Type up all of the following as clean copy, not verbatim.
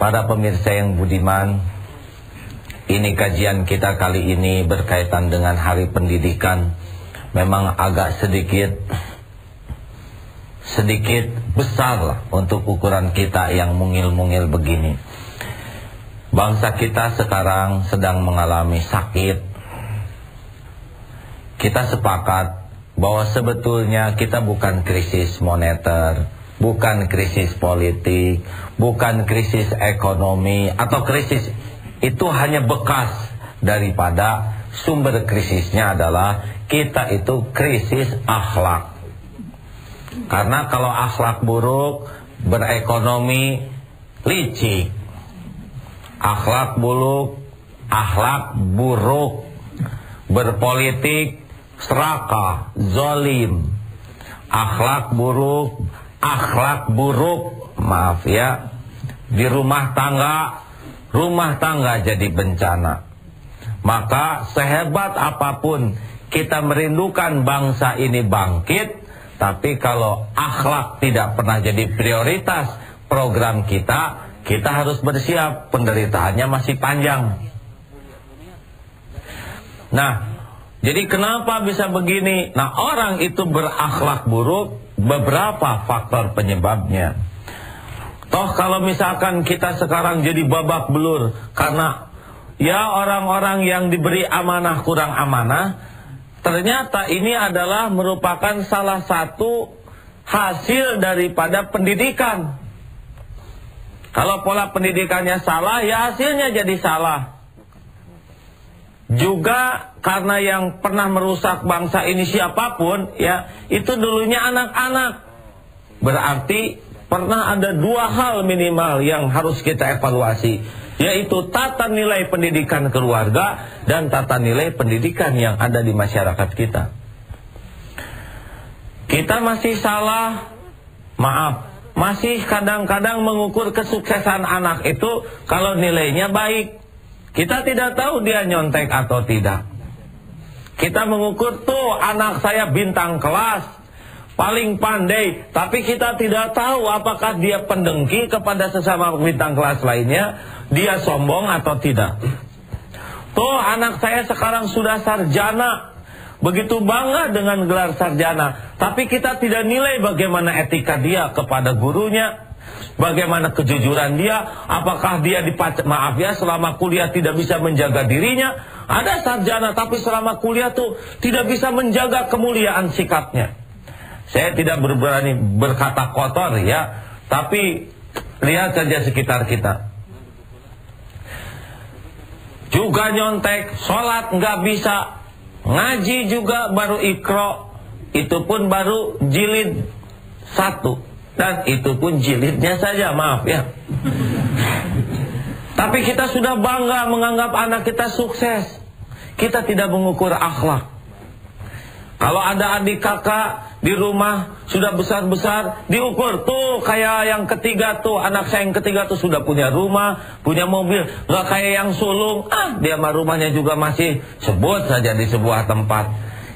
Para pemirsa yang budiman, ini kajian kita kali ini berkaitan dengan Hari Pendidikan. Memang agak sedikit besar lah untuk ukuran kita yang mungil-mungil begini. Bangsa kita sekarang sedang mengalami sakit. Kita sepakat bahwa sebetulnya kita bukan krisis moneter, bukan krisis politik, bukan krisis ekonomi atau krisis. Itu hanya bekas daripada sumber krisisnya adalah kita itu krisis akhlak. Karena kalau akhlak buruk, berekonomi licik. Akhlak buruk, berpolitik serakah, zalim. Akhlak buruk, maaf ya, di rumah tangga jadi bencana. Maka sehebat apapun kita merindukan bangsa ini bangkit, tapi kalau akhlak tidak pernah jadi prioritas program kita harus bersiap, penderitaannya masih panjang. Nah, jadi kenapa bisa begini? Nah, orang itu berakhlak buruk, beberapa faktor penyebabnya. Toh kalau misalkan kita sekarang jadi babak belur karena ya orang-orang yang diberi amanah kurang amanah, ternyata ini adalah merupakan salah satu hasil daripada pendidikan. Kalau pola pendidikannya salah, ya hasilnya jadi salah. Juga karena yang pernah merusak bangsa ini siapapun, ya itu dulunya anak-anak. Berarti pernah ada dua hal minimal yang harus kita evaluasi, yaitu tata nilai pendidikan keluarga dan tata nilai pendidikan yang ada di masyarakat kita. Kita masih salah, maaf, masih kadang-kadang mengukur kesuksesan anak itu kalau nilainya baik. Kita tidak tahu dia nyontek atau tidak. Kita mengukur tuh anak saya bintang kelas, paling pandai, tapi kita tidak tahu apakah dia pendengki kepada sesama bintang kelas lainnya, dia sombong atau tidak. Tuh anak saya sekarang sudah sarjana, begitu bangga dengan gelar sarjana, tapi kita tidak nilai bagaimana etika dia kepada gurunya, bagaimana kejujuran dia, apakah dia maaf ya, selama kuliah tidak bisa menjaga dirinya. Ada sarjana tapi selama kuliah tuh tidak bisa menjaga kemuliaan sikapnya. Saya tidak berani berkata kotor ya, tapi lihat saja sekitar kita. Juga nyontek, sholat nggak bisa, ngaji juga baru ikro, itu pun baru jilid 1, dan itu pun jilidnya saja, maaf ya. Tapi kita sudah bangga menganggap anak kita sukses. Kita tidak mengukur akhlak. Kalau ada adik kakak di rumah sudah besar-besar, diukur tuh kayak yang ketiga tuh, anak saya yang ketiga tuh sudah punya rumah, punya mobil, nggak kayak yang sulung. Dia mah rumahnya juga masih sebut saja di sebuah tempat.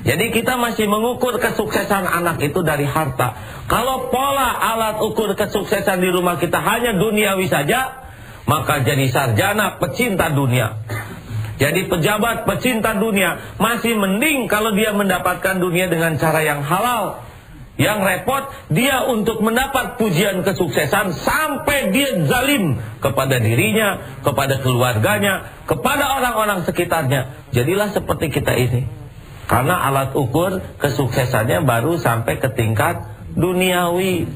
Jadi kita masih mengukur kesuksesan anak itu dari harta. Kalau pola alat ukur kesuksesan di rumah kita hanya duniawi saja, maka jadi sarjana pecinta dunia, jadi pejabat pecinta dunia, masih mending kalau dia mendapatkan dunia dengan cara yang halal. Yang repot dia untuk mendapat pujian kesuksesan sampai dia zalim kepada dirinya, kepada keluarganya, kepada orang-orang sekitarnya. Jadilah seperti kita ini. Karena alat ukur kesuksesannya baru sampai ke tingkat duniawi,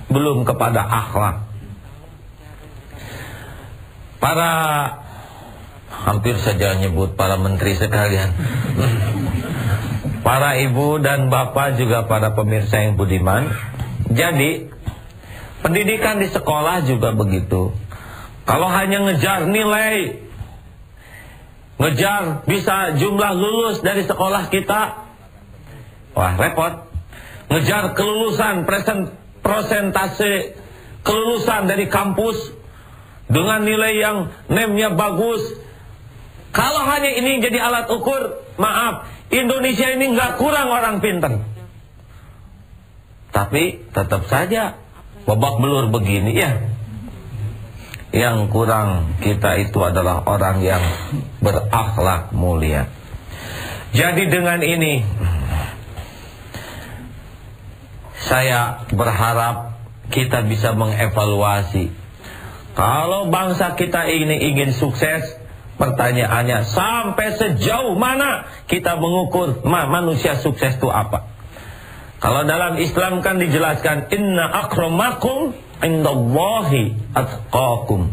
belum kepada akhlak. Para, hampir saja nyebut para menteri sekalian, para ibu dan bapak juga para pemirsa yang budiman. Jadi pendidikan di sekolah juga begitu. Kalau hanya ngejar nilai, ngejar bisa jumlah lulus dari sekolah kita, wah repot. Ngejar kelulusan, prosentase kelulusan dari kampus dengan nilai yang NEM-nya bagus. Kalau hanya ini jadi alat ukur, maaf, Indonesia ini nggak kurang orang pintar. Tapi tetap saja babak belur begini ya. Yang kurang kita itu adalah orang yang berakhlak mulia. Jadi dengan ini saya berharap kita bisa mengevaluasi. Kalau bangsa kita ini ingin sukses, pertanyaannya sampai sejauh mana kita mengukur manusia sukses itu apa? Kalau dalam Islam kan dijelaskan, inna akramakum indallahi atqakum.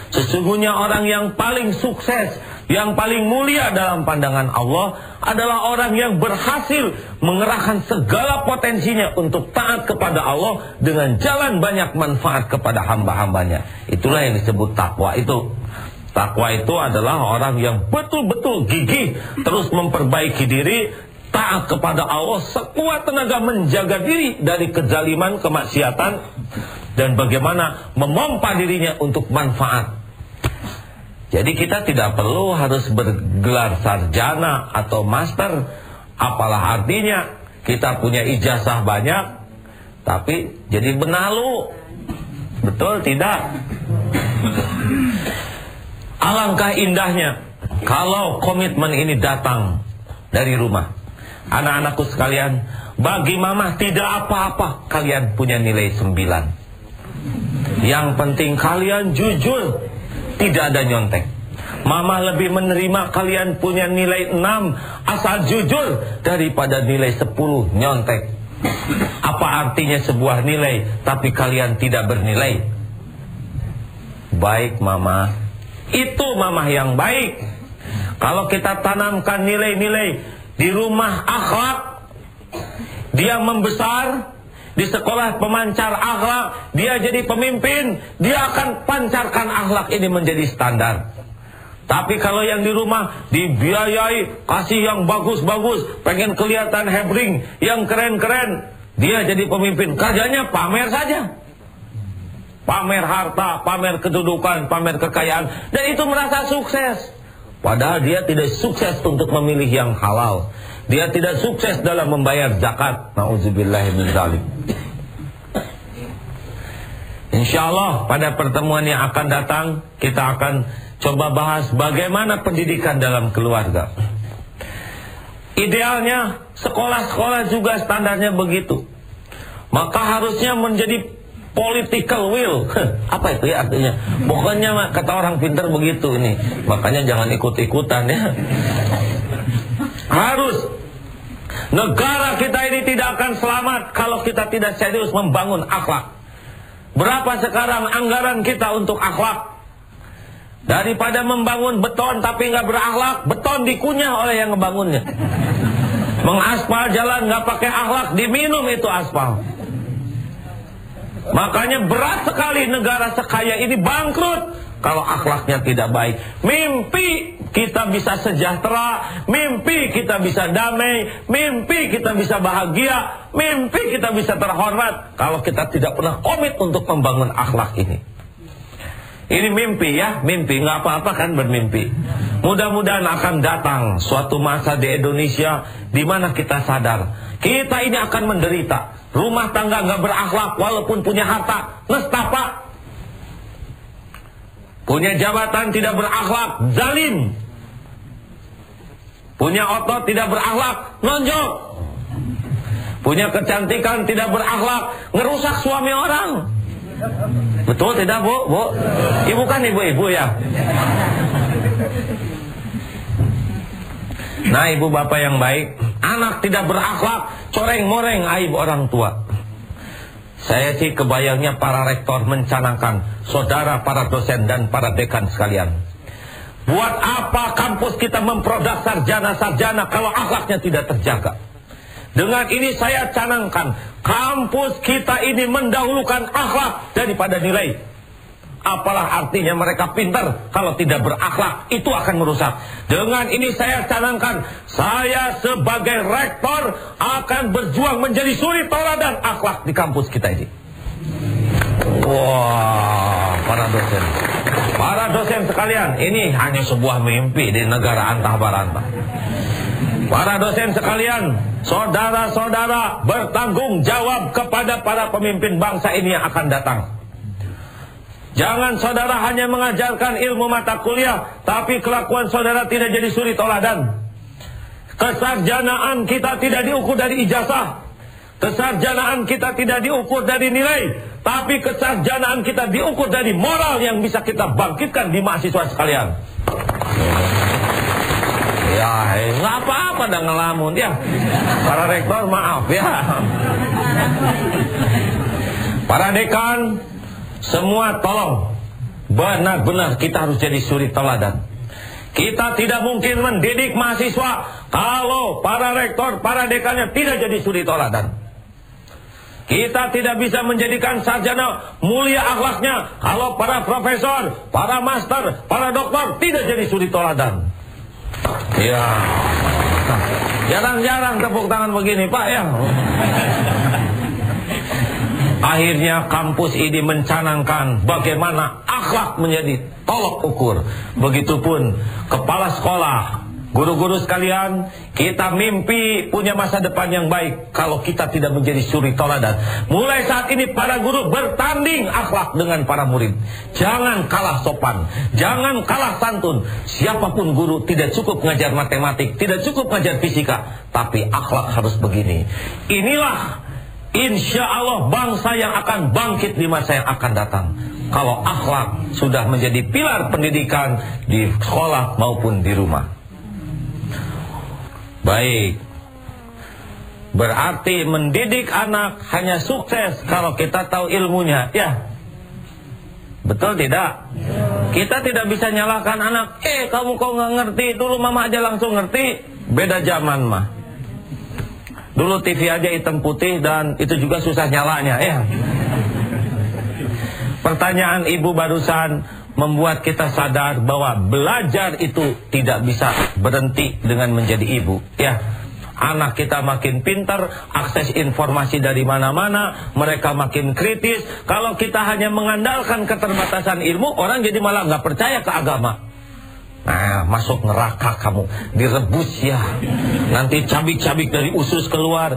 Sesungguhnya orang yang paling sukses, yang paling mulia dalam pandangan Allah adalah orang yang berhasil mengerahkan segala potensinya untuk taat kepada Allah dengan jalan banyak manfaat kepada hamba-hambanya. Itulah yang disebut takwa itu. Takwa itu adalah orang yang betul-betul gigih terus memperbaiki diri, taat kepada Allah sekuat tenaga, menjaga diri dari kezaliman, kemaksiatan, dan bagaimana memompa dirinya untuk manfaat. Jadi kita tidak perlu harus bergelar sarjana atau master. Apalah artinya kita punya ijazah banyak tapi jadi benalu? Betul tidak? Alangkah indahnya kalau komitmen ini datang dari rumah. Anak-anakku sekalian, bagi mama tidak apa-apa kalian punya nilai 9. Yang penting kalian jujur, tidak ada nyontek. Mama lebih menerima kalian punya nilai 6 asal jujur daripada nilai 10 nyontek. Apa artinya sebuah nilai tapi kalian tidak bernilai? Baik mama, itu mama yang baik. Kalau kita tanamkan nilai-nilai di rumah akhlak, dia membesar. Di sekolah pemancar akhlak, dia jadi pemimpin, dia akan pancarkan akhlak ini menjadi standar. Tapi kalau yang di rumah dibiayai, kasih yang bagus-bagus, pengen kelihatan hebring, yang keren-keren, dia jadi pemimpin, kerjanya pamer saja. Pamer harta, pamer kedudukan, pamer kekayaan, dan itu merasa sukses. Padahal dia tidak sukses untuk memilih yang halal. Dia tidak sukses dalam membayar zakat. Na'udzubillahi min dzalik. Insyaallah pada pertemuan yang akan datang kita akan coba bahas bagaimana pendidikan dalam keluarga. Idealnya sekolah-sekolah juga standarnya begitu. Maka harusnya menjadi political will. Apa itu ya artinya? Pokoknya kata orang pintar begitu ini. Makanya jangan ikut-ikutan ya. Harus. Negara kita ini tidak akan selamat kalau kita tidak serius membangun akhlak. Berapa sekarang anggaran kita untuk akhlak? Daripada membangun beton tapi nggak berakhlak, beton dikunyah oleh yang ngebangunnya. Mengaspal jalan nggak pakai akhlak, diminum itu aspal. Makanya berat sekali negara sekaya ini bangkrut kalau akhlaknya tidak baik. Mimpi kita bisa sejahtera, mimpi kita bisa damai, mimpi kita bisa bahagia, mimpi kita bisa terhormat kalau kita tidak pernah komit untuk membangun akhlak ini. Ini mimpi ya, mimpi, nggak apa-apa kan bermimpi. Mudah-mudahan akan datang suatu masa di Indonesia di mana kita sadar kita ini akan menderita. Rumah tangga nggak berakhlak walaupun punya harta, nestapa. Punya jabatan tidak berakhlak, zalim. Punya otot tidak berakhlak, nonjok. Punya kecantikan tidak berakhlak, ngerusak suami orang. Betul tidak bu? Bu? Ibu kan ibu-ibu ya. Nah ibu bapak yang baik, anak tidak berakhlak, coreng-moreng aib orang tua. Saya sih kebayangnya para rektor mencanangkan, saudara para dosen dan para dekan sekalian, buat apa kampus kita memproduk sarjana-sarjana kalau akhlaknya tidak terjaga? Dengan ini saya canangkan, kampus kita ini mendahulukan akhlak daripada nilai. Apalah artinya mereka pintar kalau tidak berakhlak, itu akan merusak. Dengan ini saya canangkan, saya sebagai rektor akan berjuang menjadi suri tauladan akhlak di kampus kita ini. Wah, para dosen sekalian, ini hanya sebuah mimpi di negara antah barantah. Para dosen sekalian, saudara-saudara, bertanggung jawab kepada para pemimpin bangsa ini yang akan datang. Jangan saudara hanya mengajarkan ilmu mata kuliah, tapi kelakuan saudara tidak jadi suri toladan. Kesarjanaan kita tidak diukur dari ijazah. Kesarjanaan kita tidak diukur dari nilai, tapi kesarjanaan kita diukur dari moral yang bisa kita bangkitkan di mahasiswa sekalian. Ya, nggak apa-apa dah ngelamun ya. Para rektor maaf ya. Para dekan semua tolong, benar-benar kita harus jadi suri teladan. Kita tidak mungkin mendidik mahasiswa kalau para rektor, para dekannya tidak jadi suri teladan. Kita tidak bisa menjadikan sarjana mulia akhlaknya kalau para profesor, para master, para doktor tidak jadi suri teladan. Ya, jarang-jarang tepuk tangan begini Pak ya. Akhirnya kampus ini mencanangkan bagaimana akhlak menjadi tolok ukur. Begitupun kepala sekolah, guru-guru sekalian, kita mimpi punya masa depan yang baik kalau kita tidak menjadi suri toladan. Mulai saat ini para guru bertanding akhlak dengan para murid. Jangan kalah sopan, jangan kalah santun. Siapapun guru, tidak cukup ngajar matematik, tidak cukup ngajar fisika, tapi akhlak harus begini. Inilah insya Allah bangsa yang akan bangkit di masa yang akan datang. Kalau akhlak sudah menjadi pilar pendidikan di sekolah maupun di rumah. Baik, berarti mendidik anak hanya sukses kalau kita tahu ilmunya, ya? Betul tidak? Kita tidak bisa nyalakan anak. Kamu kok nggak ngerti? Dulu mama aja langsung ngerti. Beda zaman mah. Dulu TV aja hitam putih dan itu juga susah nyalanya, ya. Pertanyaan ibu barusan membuat kita sadar bahwa belajar itu tidak bisa berhenti dengan menjadi ibu, ya. Anak kita makin pintar, akses informasi dari mana-mana, mereka makin kritis. Kalau kita hanya mengandalkan keterbatasan ilmu, orang jadi malah nggak percaya ke agama. Nah, masuk neraka kamu, direbus ya. Nanti cabik-cabik dari usus keluar.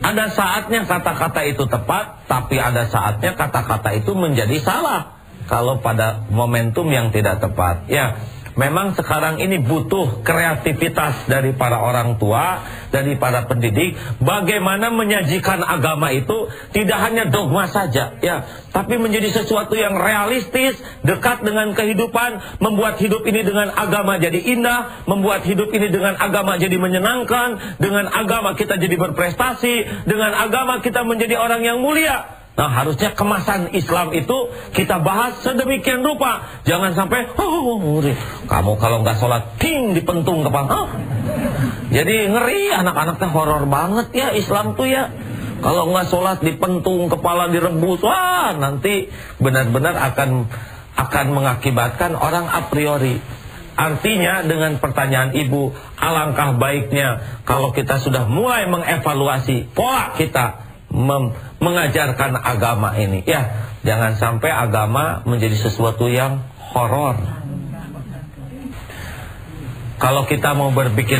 Ada saatnya kata-kata itu tepat, tapi ada saatnya kata-kata itu menjadi salah kalau pada momentum yang tidak tepat. Ya, memang sekarang ini butuh kreativitas dari para orang tua, dari para pendidik, bagaimana menyajikan agama itu tidak hanya dogma saja, ya, tapi menjadi sesuatu yang realistis, dekat dengan kehidupan, membuat hidup ini dengan agama jadi indah, membuat hidup ini dengan agama jadi menyenangkan, dengan agama kita jadi berprestasi, dengan agama kita menjadi orang yang mulia. Nah, harusnya kemasan Islam itu kita bahas sedemikian rupa. Jangan sampai, kamu kalau nggak sholat, dipentung kepala. Jadi ngeri, anak-anaknya horor banget ya Islam tuh ya. Kalau nggak sholat dipentung kepala, direbus, wah nanti benar-benar akan mengakibatkan orang a priori. Artinya dengan pertanyaan ibu, alangkah baiknya kalau kita sudah mulai mengevaluasi pola kita mengajarkan agama ini, ya. Jangan sampai agama menjadi sesuatu yang horor. Kalau kita mau berpikir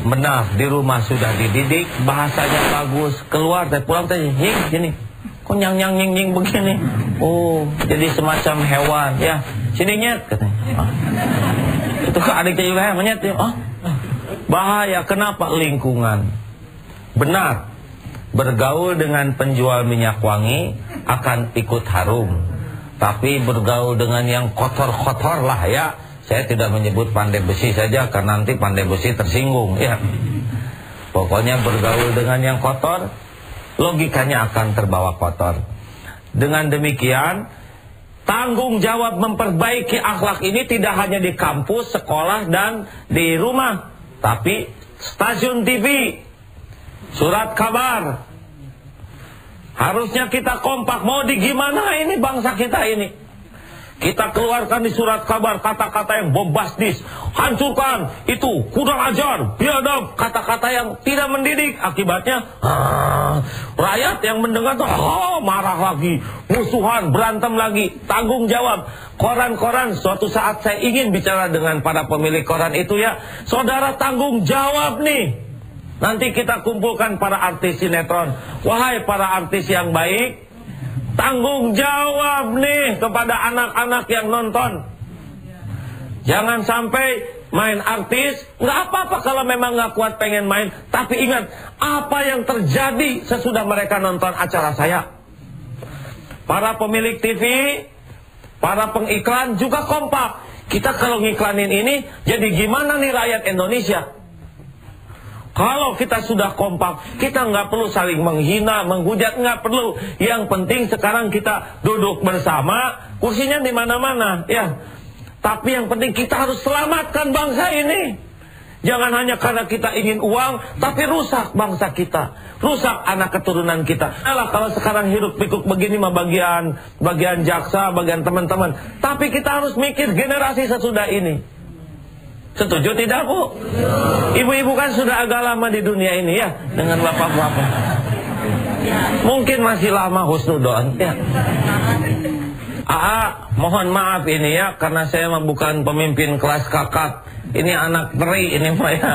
benar, di rumah sudah dididik, bahasanya bagus, keluar dari pulang tadi, gini, kok nyang begini. Oh, jadi semacam hewan, ya. Sini nyet katanya. Itu adiknya juga menyet, ya. Bahaya, kenapa? Lingkungan. Benar. Bergaul dengan penjual minyak wangi akan ikut harum. Tapi bergaul dengan yang kotor-kotor lah, ya. Saya tidak menyebut pandai besi saja karena nanti pandai besi tersinggung, ya. Pokoknya bergaul dengan yang kotor, logikanya akan terbawa kotor. Dengan demikian, tanggung jawab memperbaiki akhlak ini tidak hanya di kampus, sekolah, dan di rumah, tapi stasiun TV, surat kabar. Harusnya kita kompak. Mau di gimana ini bangsa kita ini? Kita keluarkan di surat kabar kata-kata yang bombastis, hancurkan, itu kurang ajar, biadab, kata-kata yang tidak mendidik. Akibatnya rakyat yang mendengar tuh marah lagi, musuhan, berantem lagi. Tanggung jawab koran-koran. Suatu saat saya ingin bicara dengan para pemilik koran itu, ya. Saudara tanggung jawab nih. Nanti kita kumpulkan para artis sinetron. Wahai para artis yang baik, tanggung jawab nih kepada anak-anak yang nonton. Jangan sampai main artis, nggak apa-apa kalau memang nggak kuat pengen main. Tapi ingat, apa yang terjadi sesudah mereka nonton acara saya. Para pemilik TV, para pengiklan juga kompak. Kita kalau ngiklanin ini, jadi gimana nih rakyat Indonesia? Kalau kita sudah kompak, kita nggak perlu saling menghina, menghujat, nggak perlu. Yang penting sekarang kita duduk bersama, kursinya di mana-mana, ya. Tapi yang penting kita harus selamatkan bangsa ini. Jangan hanya karena kita ingin uang, tapi rusak bangsa kita, rusak anak keturunan kita. Alah, kalau sekarang hirup pikuk begini mah bagian jaksa, bagian teman-teman. Tapi kita harus mikir generasi sesudah ini. Setuju tidak, Bu? Ibu-ibu kan sudah agak lama di dunia ini, ya, dengan bapak-bapak. Mungkin masih lama husnudon, ya. Mohon maaf ini ya, karena saya bukan pemimpin kelas kakak. Ini anak teri ini Pak ya.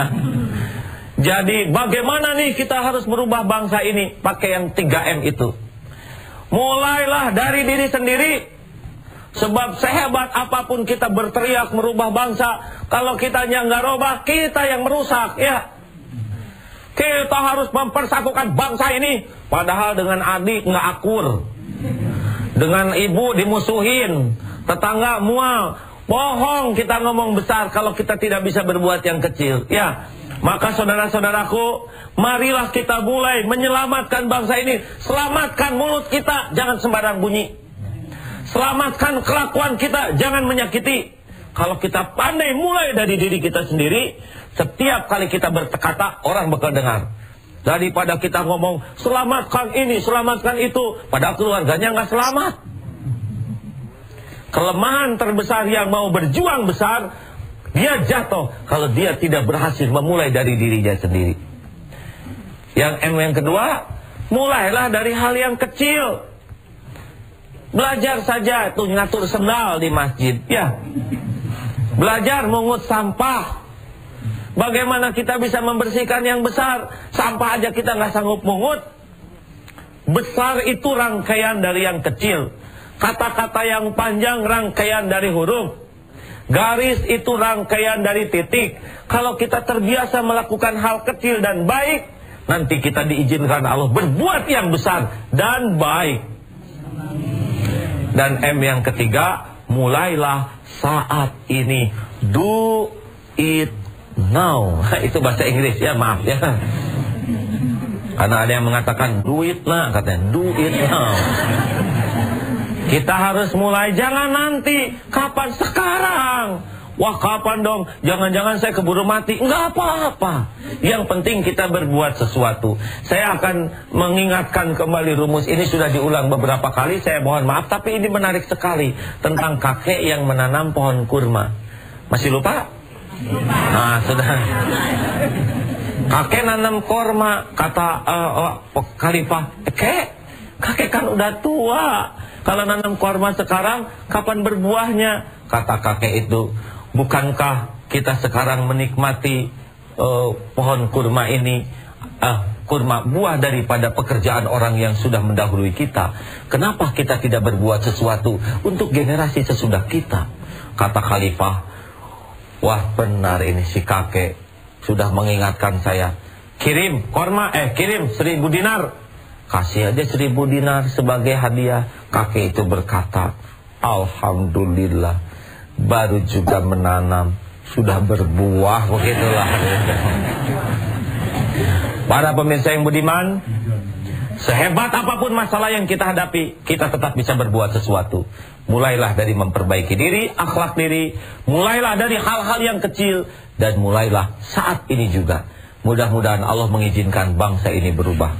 Jadi bagaimana nih kita harus merubah bangsa ini? Pakai yang 3M itu. Mulailah dari diri sendiri. Sebab sehebat apapun kita berteriak merubah bangsa, kalau kitanya nggak rubah, kita yang merusak, ya. Kita harus mempersatukan bangsa ini. Padahal dengan adik nggak akur, dengan ibu dimusuhin, tetangga mual. Bohong kita ngomong besar kalau kita tidak bisa berbuat yang kecil, ya. Maka saudara-saudaraku, marilah kita mulai menyelamatkan bangsa ini. Selamatkan mulut kita, jangan sembarang bunyi. Selamatkan kelakuan kita, jangan menyakiti. Kalau kita pandai mulai dari diri kita sendiri, setiap kali kita berkata, orang bakal dengar. Daripada kita ngomong, selamatkan ini, selamatkan itu, padahal keluarganya nggak selamat. Kelemahan terbesar yang mau berjuang besar, dia jatuh kalau dia tidak berhasil memulai dari dirinya sendiri. Yang yang kedua, mulailah dari hal yang kecil. Belajar saja tuh ngatur sendal di masjid, ya. Belajar mengut sampah. Bagaimana kita bisa membersihkan yang besar? Sampah aja kita nggak sanggup mengut. Besar itu rangkaian dari yang kecil. Kata-kata yang panjang rangkaian dari huruf. Garis itu rangkaian dari titik. Kalau kita terbiasa melakukan hal kecil dan baik, nanti kita diizinkan Allah berbuat yang besar dan baik. Dan M yang ketiga, mulailah saat ini. Do it now. Itu bahasa Inggris ya, maaf ya. Karena ada yang mengatakan do it now, katanya do it now. Kita harus mulai, jangan nanti. Kapan? Sekarang. Wah, kapan dong? Jangan-jangan saya keburu mati. Enggak apa-apa. Yang penting kita berbuat sesuatu. Saya akan mengingatkan kembali rumus ini, sudah diulang beberapa kali. Saya mohon maaf, tapi ini menarik sekali. Tentang kakek yang menanam pohon kurma. Masih lupa? Nah, sudah. Kakek nanam kurma. Kata Khalifah, kakek kan udah tua. Kalau nanam kurma sekarang, kapan berbuahnya? Kata kakek itu, bukankah kita sekarang menikmati pohon kurma ini, kurma buah daripada pekerjaan orang yang sudah mendahului kita? Kenapa kita tidak berbuat sesuatu untuk generasi sesudah kita? Kata Khalifah, wah benar ini si kakek sudah mengingatkan saya. Kirim kurma, kirim 1000 dinar. Kasih aja 1000 dinar sebagai hadiah. Kakek itu berkata, alhamdulillah, baru juga menanam, sudah berbuah, begitulah. Para pemirsa yang budiman, sehebat apapun masalah yang kita hadapi, kita tetap bisa berbuat sesuatu. Mulailah dari memperbaiki diri, akhlak diri. Mulailah dari hal-hal yang kecil. Dan mulailah saat ini juga. Mudah-mudahan Allah mengizinkan bangsa ini berubah.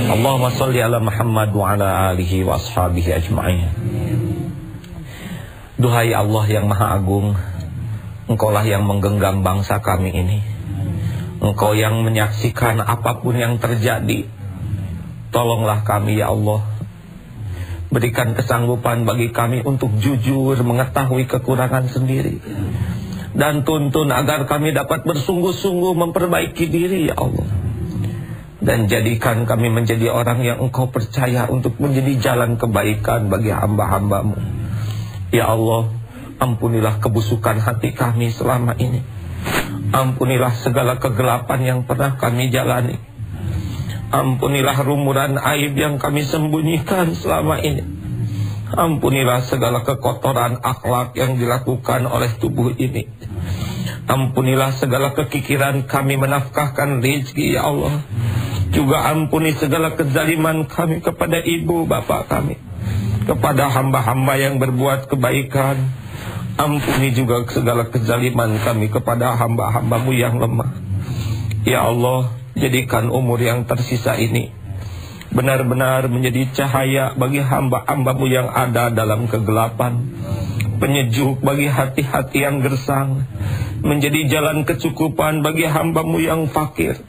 Allahumma sholli ala Muhammad wa ala alihi wa ashabihi ajma'in. Duhai Allah yang Maha Agung, Engkaulah yang menggenggam bangsa kami ini. Engkau yang menyaksikan apapun yang terjadi. Tolonglah kami ya Allah. Berikan kesanggupan bagi kami untuk jujur mengetahui kekurangan sendiri. Dan tuntun agar kami dapat bersungguh-sungguh memperbaiki diri ya Allah. Dan jadikan kami menjadi orang yang Engkau percaya untuk menjadi jalan kebaikan bagi hamba-hamba-Mu. Ya Allah, ampunilah kebusukan hati kami selama ini. Ampunilah segala kegelapan yang pernah kami jalani. Ampunilah rumuran aib yang kami sembunyikan selama ini. Ampunilah segala kekotoran akhlak yang dilakukan oleh tubuh ini. Ampunilah segala kekikiran kami menafkahkan rezeki, ya Allah. Juga ampuni segala kezaliman kami kepada ibu bapak kami, kepada hamba-hamba yang berbuat kebaikan. Ampuni juga segala kezaliman kami kepada hamba-hamba-Mu yang lemah. Ya Allah, jadikan umur yang tersisa ini benar-benar menjadi cahaya bagi hamba-hamba-Mu yang ada dalam kegelapan, penyejuk bagi hati-hati yang gersang, menjadi jalan kecukupan bagi hamba-Mu yang fakir.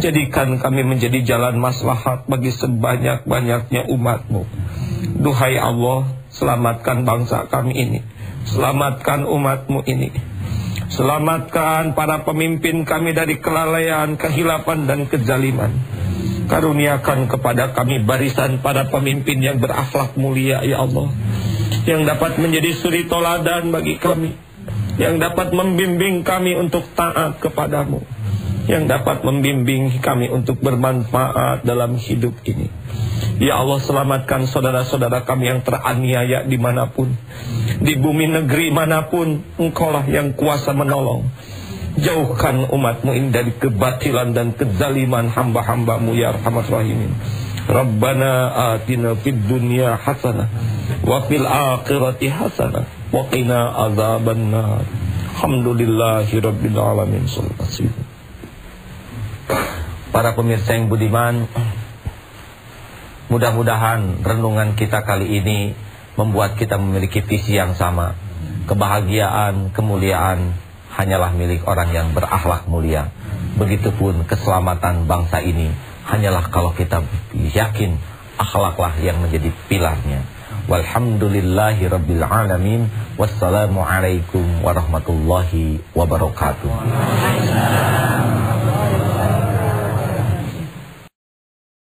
Jadikan kami menjadi jalan maslahat bagi sebanyak-banyaknya umat-Mu. Duhai Allah, selamatkan bangsa kami ini, selamatkan umat-Mu ini, selamatkan para pemimpin kami dari kelalaian, kehilapan dan kezaliman. Karuniakan kepada kami barisan para pemimpin yang berakhlak mulia, ya Allah, yang dapat menjadi suri toladan bagi kami, yang dapat membimbing kami untuk taat kepadamu, yang dapat membimbing kami untuk bermanfaat dalam hidup ini. Ya Allah, selamatkan saudara-saudara kami yang teraniaya dimanapun, di bumi negeri manapun. Engkaulah yang kuasa menolong. Jauhkan umat-Mu ini dari kebatilan dan kezaliman hamba-hamba-Mu, ya Arhamar Rahimin. Rabbana atina fid dunya hasanah wa fil akhirati hasanah wa qina azabannar. Alhamdulillahi rabbil alamin. Para pemirsa yang budiman, mudah-mudahan renungan kita kali ini membuat kita memiliki visi yang sama. Kebahagiaan, kemuliaan hanyalah milik orang yang berakhlak mulia. Begitupun keselamatan bangsa ini hanyalah kalau kita yakin akhlaklah yang menjadi pilarnya. Walhamdulillahi rabbil alamin. Wassalamualaikum warahmatullahi wabarakatuh.